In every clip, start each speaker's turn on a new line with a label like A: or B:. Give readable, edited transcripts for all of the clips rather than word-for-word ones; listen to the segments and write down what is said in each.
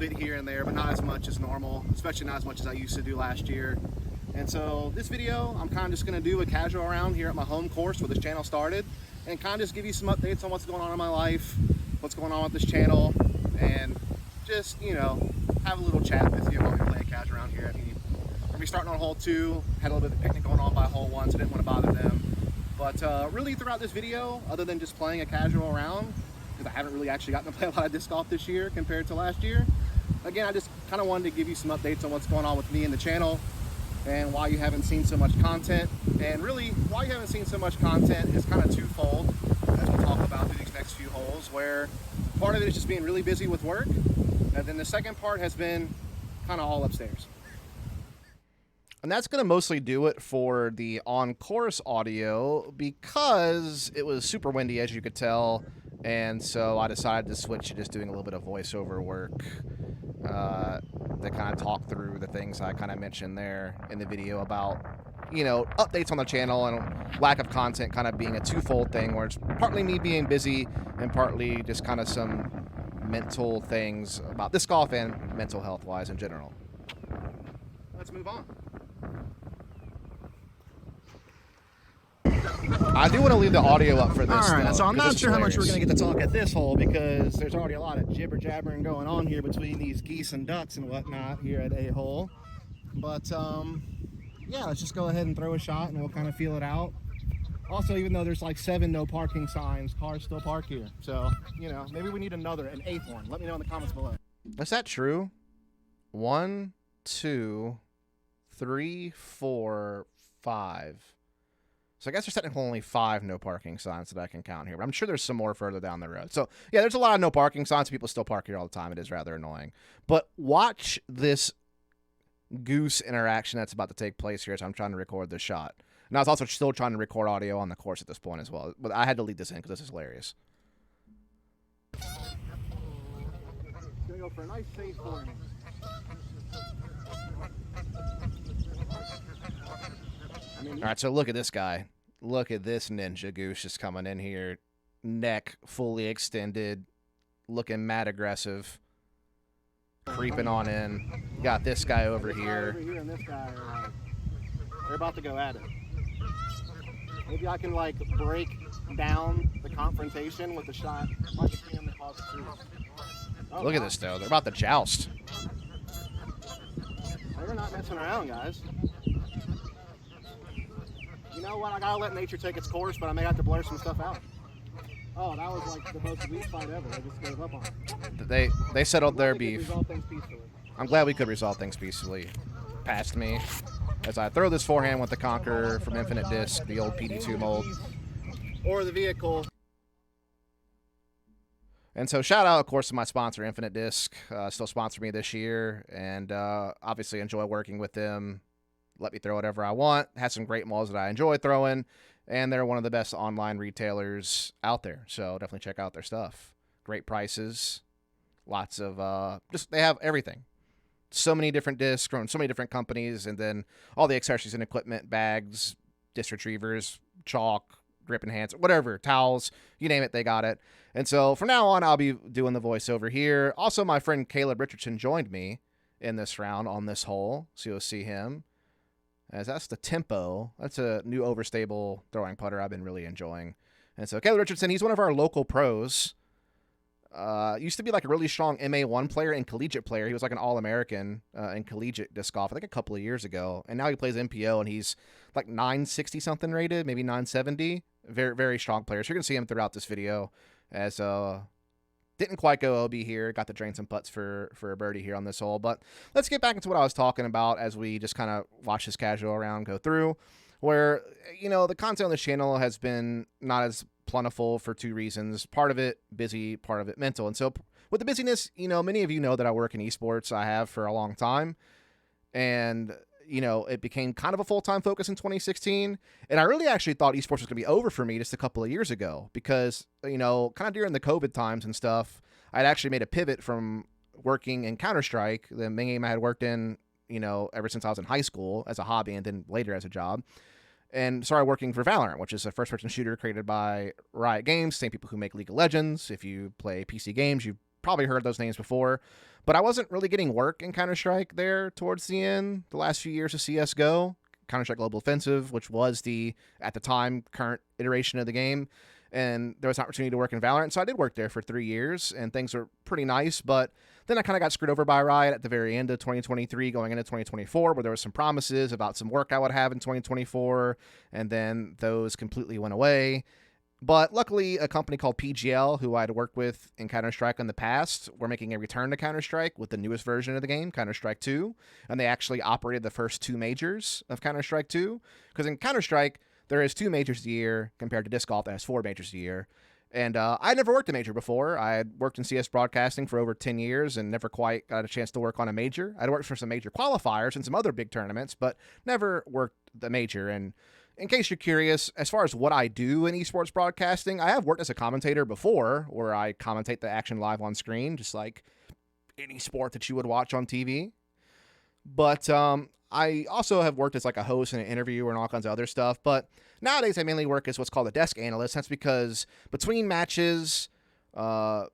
A: bit here and there, but not as much as normal, especially not as much as I used to do last year. And so this video, I'm kind of just going to do a casual round here at my home course where this channel started, and kind of just give you some updates on what's going on in my life, what's going on with this channel, and just, you know, have a little chat with you while we play a casual round here. I mean, we're going to be starting on hole 2, had a little bit of picnic going on by hole 1, so I didn't want to bother them. But really throughout this video, other than just playing a casual round, because I haven't really actually gotten to play a lot of disc golf this year compared to last year, again, I just kind of wanted to give you some updates on what's going on with me and the channel, and why you haven't seen so much content. And really, why you haven't seen so much content is kind of twofold, as we'll talk about through these next few holes, where part of it is just being really busy with work, and then the second part has been kind of all upstairs.
B: And that's going to mostly do it for the on-course audio, because it was super windy, as you could tell, and so I decided to switch to just doing a little bit of voiceover work to kind of talk through the things I kind of mentioned there in the video about, you know, updates on the channel and lack of content kind of being a twofold thing, where it's partly me being busy and partly just kind of some mental things about disc golf and mental health-wise in general.
A: Let's move on.
B: I do want to leave the audio up for this.
A: All right,
B: though,
A: so I'm not sure how much we're
B: hilarious.
A: going to get to talk at this hole, because there's already a lot of jibber jabbering going on here between these geese and ducks and whatnot here at a hole. But yeah, let's just go ahead and throw a shot and we'll kind of feel it out. Also, even though there's like 7 no parking signs, cars still park here. So, you know, maybe we need an 8th one. Let me know in the comments below.
B: Is that true? 1, 2, 3, 4, 5. So I guess there's technically only 5 no parking signs that I can count here, but I'm sure there's some more further down the road. So yeah, there's a lot of no parking signs. People still park here all the time. It is rather annoying. But watch this goose interaction that's about to take place here as I'm trying to record this shot. And I was also still trying to record audio on the course at this point as well. But I had to leave this in because this is hilarious.
A: It's going to go for a nice safe forehand.
B: All right, so look at this guy. Look at this ninja goose just coming in here. Neck fully extended, looking mad aggressive. Creeping on in. Got this guy over here.
A: Over here and this guy are they're about to go at it. Maybe I can like break down the confrontation with the shot right between them to cause the truth. Oh,
B: Look at this though. They're about to joust.
A: They're not messing around, guys. You know what? I gotta let nature take its course, but I may have to blur some stuff out. Oh, that was like the most weak fight ever. I just gave up on it.
B: They settled their beef.
A: Resolve things peacefully.
B: I'm glad we could resolve things peacefully. Past me. As I throw this forehand with the Conqueror from Infinite Disc, the old PD2 mold.
A: Or the vehicle.
B: And so shout out, of course, to my sponsor, Infinite Disc. Still sponsor me this year. And obviously enjoy working with them. Let me throw whatever I want. Has some great molds that I enjoy throwing. And they're one of the best online retailers out there. So definitely check out their stuff. Great prices. Lots of, they have everything. So many different discs from so many different companies. And then all the accessories and equipment, bags, disc retrievers, chalk, grip enhancer, whatever, towels, you name it, they got it. And so from now on, I'll be doing the voiceover here. Also, my friend Caleb Richardson joined me in this round on this hole. So you'll see him. As that's the Tempo. That's a new overstable throwing putter I've been really enjoying. And so Caleb Richardson, he's one of our local pros. Used to be like a really strong MA1 player and collegiate player. He was like an All-American in collegiate disc golf, I think a couple of years ago. And now he plays MPO, and he's like 960-something rated, maybe 970. Very, very strong player. So you're going to see him throughout this video as didn't quite go OB here. Got to drain some putts for a birdie here on this hole. But let's get back into what I was talking about as we just kind of watch this casual round go through, where, you know, the content on this channel has been not as plentiful for 2 reasons. Part of it busy, part of it mental. And so with the busyness, you know, many of you know that I work in esports. I have for a long time. And, you know, it became kind of a full-time focus in 2016. And I really actually thought esports was going to be over for me just a couple of years ago because, you know, kind of during the COVID times and stuff, I'd actually made a pivot from working in Counter-Strike, the main game I had worked in, you know, ever since I was in high school as a hobby and then later as a job. And started working for Valorant, which is a first-person shooter created by Riot Games, same people who make League of Legends. If you play PC games, you've probably heard those names before, but I wasn't really getting work in Counter-Strike there towards the end, the last few years of CSGO. Counter-Strike Global Offensive, which was at the time, current iteration of the game. And there was an opportunity to work in Valorant, so I did work there for 3 years, and things were pretty nice, but then I kind of got screwed over by Riot at the very end of 2023, going into 2024, where there was some promises about some work I would have in 2024, and then those completely went away. But luckily, a company called PGL, who I'd worked with in Counter-Strike in the past, were making a return to Counter-Strike with the newest version of the game, Counter-Strike 2, and they actually operated the first 2 majors of Counter-Strike 2, because in Counter-Strike, there is 2 majors a year compared to Disc Golf that has 4 majors a year. And I'd never worked a major before. I had worked in CS broadcasting for over 10 years and never quite got a chance to work on a major. I'd worked for some major qualifiers and some other big tournaments, but never worked the major. And in case you're curious, as far as what I do in esports broadcasting, I have worked as a commentator before, where I commentate the action live on screen, just like any sport that you would watch on TV. But I also have worked as like a host and an interviewer and all kinds of other stuff. But nowadays I mainly work as what's called a desk analyst. That's because between matches, because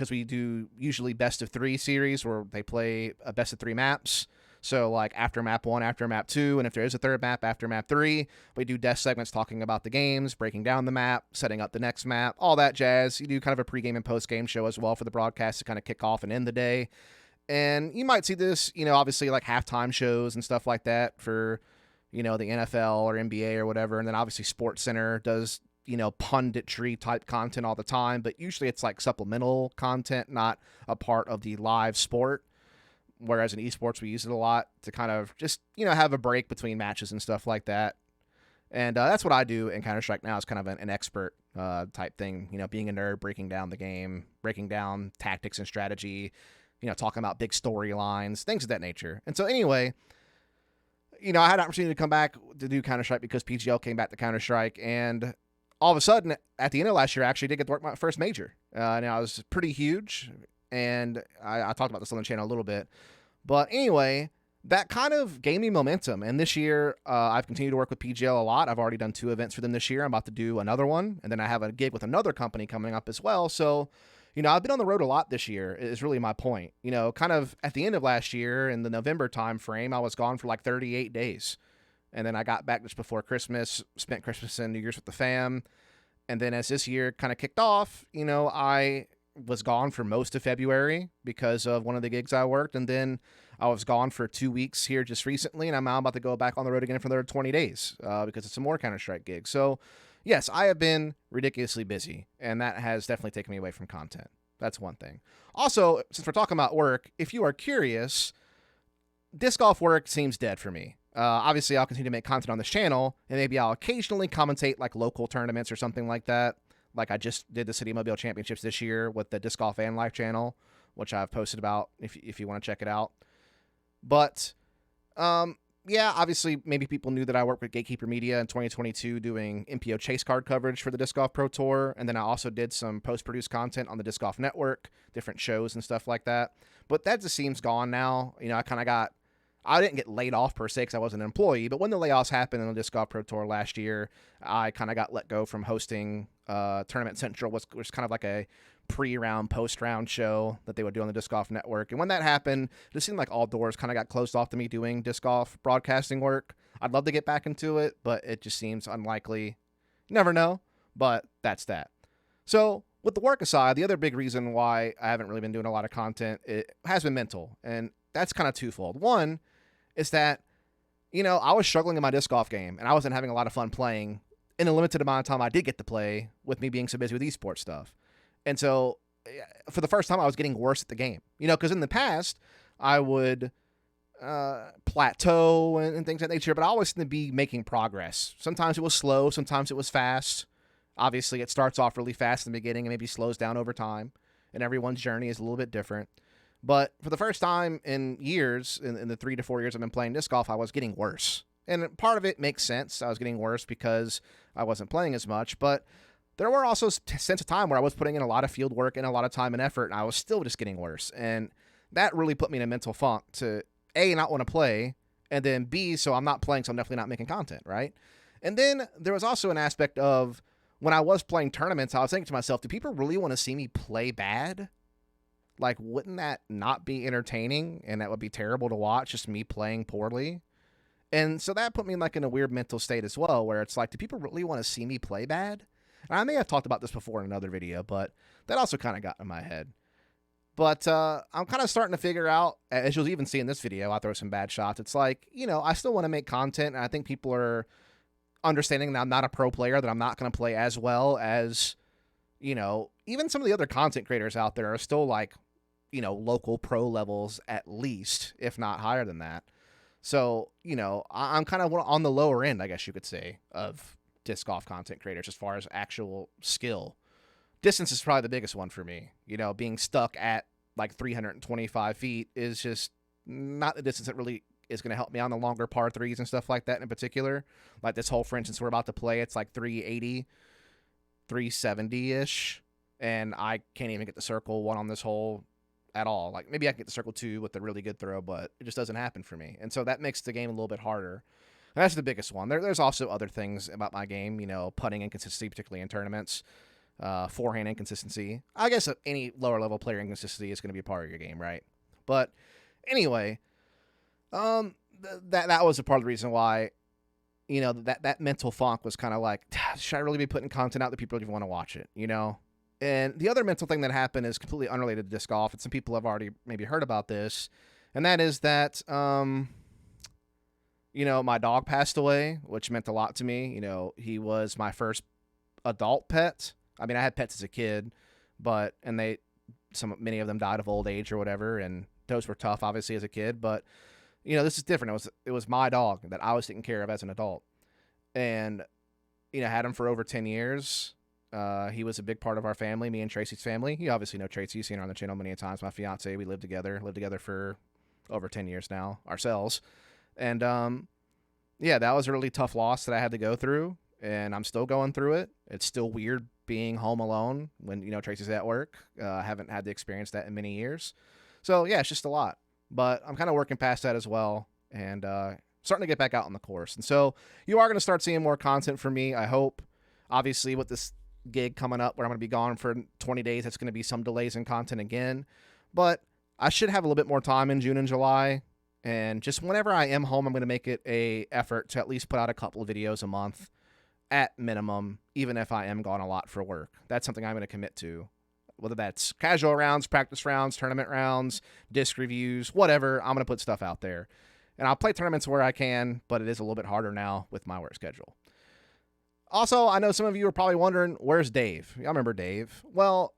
B: we do usually best of 3 series where they play a best of 3 maps. So like after map 1, after map 2, and if there is a third map, after map 3, we do desk segments talking about the games, breaking down the map, setting up the next map, all that jazz. You do kind of a pregame and postgame show as well for the broadcast to kind of kick off and end the day. And you might see this, obviously like halftime shows and stuff like that for, the NFL or NBA or whatever. And then obviously Sports Center does, punditry type content all the time. But usually it's like supplemental content, not a part of the live sport. Whereas in esports, we use it a lot to kind of just, have a break between matches and stuff like that. And that's what I do in Counter-Strike now, is kind of an expert type thing, being a nerd, breaking down the game, breaking down tactics and strategy, talking about big storylines, things of that nature. And so anyway, I had an opportunity to come back to do Counter-Strike because PGL came back to Counter-Strike. And all of a sudden, at the end of last year, I actually did get to work my first major. Now, it was pretty huge. And I talked about this on the channel a little bit. But anyway, that kind of gave me momentum. And this year, I've continued to work with PGL a lot. I've already done 2 events for them this year. I'm about to do another one. And then I have a gig with another company coming up as well. So, I've been on the road a lot this year is really my point. Kind of at the end of last year in the November time frame, I was gone for like 38 days. And then I got back just before Christmas, spent Christmas and New Year's with the fam. And then as this year kind of kicked off, I was gone for most of February because of one of the gigs I worked. And then I was gone for 2 weeks here just recently. And I'm now about to go back on the road again for another 20 days because it's some more Counter-Strike gigs. So yes, I have been ridiculously busy, and that has definitely taken me away from content. That's one thing. Also, since we're talking about work, if you are curious, disc golf work seems dead for me. Obviously, I'll continue to make content on this channel, and maybe I'll occasionally commentate like local tournaments or something like that. Like I just did the City Mobile Championships this year with the Disc Golf Van Life channel, which I've posted about if you want to check it out. But yeah, obviously, maybe people knew that I worked with Gatekeeper Media in 2022 doing MPO chase card coverage for the Disc Golf Pro Tour. And then I also did some post-produced content on the Disc Golf Network, different shows and stuff like that. But that just seems gone now. I didn't get laid off per se because I wasn't an employee. But when the layoffs happened in the Disc Golf Pro Tour last year, I kind of got let go from hosting Tournament Central, which was kind of like a pre-round, post-round show that they would do on the Disc Golf Network. And when that happened, it just seemed like all doors kind of got closed off to me doing disc golf broadcasting work. I'd love to get back into it, but it just seems unlikely. Never know, but that's that. So with the work aside, the other big reason why I haven't really been doing a lot of content, it has been mental. And that's kind of twofold. One is that, I was struggling in my disc golf game, and I wasn't having a lot of fun playing in a limited amount of time I did get to play with me being so busy with esports stuff. And so for the first time, I was getting worse at the game, because in the past I would plateau and things of that nature, but I always seemed to be making progress. Sometimes it was slow. Sometimes it was fast. Obviously, it starts off really fast in the beginning and maybe slows down over time. And everyone's journey is a little bit different. But for the first time in years, in the 3 to 4 years I've been playing disc golf, I was getting worse. And part of it makes sense. I was getting worse because I wasn't playing as much, but there were also sense of time where I was putting in a lot of field work and a lot of time and effort, and I was still just getting worse. And that really put me in a mental funk to A, not want to play, and then B, so I'm not playing, so I'm definitely not making content, right? And then there was also an aspect of when I was playing tournaments, I was thinking to myself, do people really want to see me play bad? Like, wouldn't that not be entertaining? And that would be terrible to watch, just me playing poorly. And so that put me in a weird mental state as well, where it's like, do people really want to see me play bad? And I may have talked about this before in another video, but that also kind of got in my head. But I'm kind of starting to figure out, as you'll even see in this video, I throw some bad shots. It's like, I still want to make content, and I think people are understanding that I'm not a pro player, that I'm not going to play as well as, even some of the other content creators out there are still local pro levels at least, if not higher than that. So, I'm kind of on the lower end, I guess you could say, of disc golf content creators as far as actual skill. Distance is probably the biggest one for me. Being stuck at 325 feet is just not the distance that really is going to help me on the longer par threes and stuff like that in particular. Like this hole, for instance, we're about to play, it's 380, 370-ish, and I can't even get the circle one on this hole at all. Maybe I can get the circle two with a really good throw, but it just doesn't happen for me. And so that makes the game a little bit harder. And that's the biggest one. There's also other things about my game, putting inconsistency, particularly in tournaments. Forehand inconsistency. I guess any lower level player inconsistency is going to be a part of your game, right? But anyway, that was a part of the reason why, that mental funk was kind of like, should I really be putting content out that people even want to watch it, And the other mental thing that happened is completely unrelated to disc golf, and some people have already maybe heard about this, and that is that, my dog passed away, which meant a lot to me. He was my first adult pet. I mean, I had pets as a kid, but many of them died of old age or whatever, and those were tough, obviously, as a kid. But this is different. It was my dog that I was taking care of as an adult, and had him for over 10 years. He was a big part of our family, me and Tracy's family. You obviously know Tracy. You've seen her on the channel many times. My fiance, we lived together for over 10 years now ourselves, and that was a really tough loss that I had to go through, and I'm still going through it. It's still weird being home alone when, Tracy's at work. I haven't had to experience that in many years. So, yeah, it's just a lot. But I'm kind of working past that as well and starting to get back out on the course. And so you are going to start seeing more content from me, I hope. Obviously, with this gig coming up where I'm going to be gone for 20 days, that's going to be some delays in content again. But I should have a little bit more time in June and July. And just whenever I am home, I'm going to make it a effort to at least put out a couple of videos a month at minimum, even if I am gone a lot for work. That's something I'm going to commit to, whether that's casual rounds, practice rounds, tournament rounds, disc reviews, whatever. I'm going to put stuff out there. And I'll play tournaments where I can, but it is a little bit harder now with my work schedule. Also, I know some of you are probably wondering, where's Dave? I remember Dave. Well,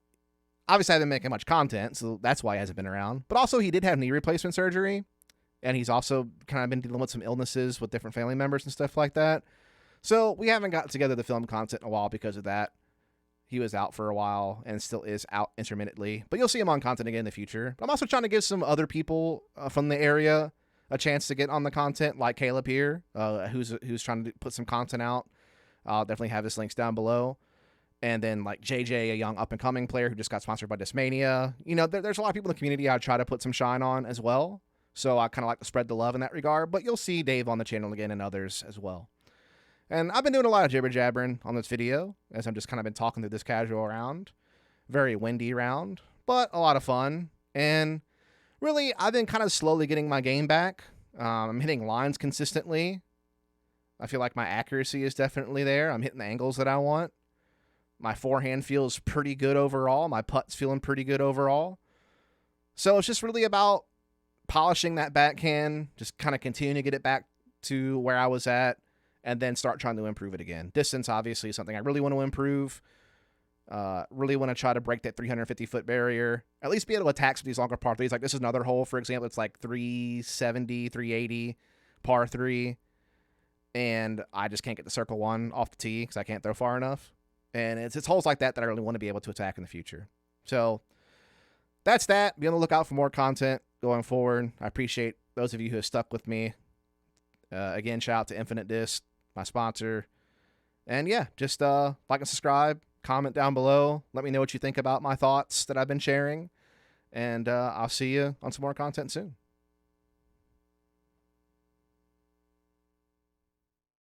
B: obviously I haven't been making much content, so that's why he hasn't been around. But also he did have knee replacement surgery, and he's also kind of been dealing with some illnesses with different family members and stuff like that. So we haven't got together to film content in a while because of that. He was out for a while and still is out intermittently, but you'll see him on content again in the future. But I'm also trying to give some other people from the area a chance to get on the content, like Caleb here, who's trying to put some content out. I'll definitely have his links down below. And then like JJ, a young up-and-coming player who just got sponsored by Discmania. There's a lot of people in the community I try to put some shine on as well. So I kind of like to spread the love in that regard. But you'll see Dave on the channel again and others as well. And I've been doing a lot of jibber-jabbering on this video, as I'm just kind of been talking through this casual round. Very windy round, but a lot of fun. And really, I've been kind of slowly getting my game back. I'm hitting lines consistently. I feel like my accuracy is definitely there. I'm hitting the angles that I want. My forehand feels pretty good overall. My putt's feeling pretty good overall. So it's just really about polishing that backhand, just kind of continuing to get it back to where I was at, and then start trying to improve it again. Distance, obviously, is something I really want to improve. Really want to try to break that 350-foot barrier. At least be able to attack some of these longer par threes. Like this is another hole, for example. It's like 370, 380, par 3. And I just can't get the circle one off the tee because I can't throw far enough. And it's holes like that that I really want to be able to attack in the future. So that's that. Be on the lookout for more content going forward. I appreciate those of you who have stuck with me. Again, shout out to Infinite Disc, my sponsor. And yeah, just like and subscribe, comment down below. Let me know what you think about my thoughts that I've been sharing. And I'll see you on some more content soon.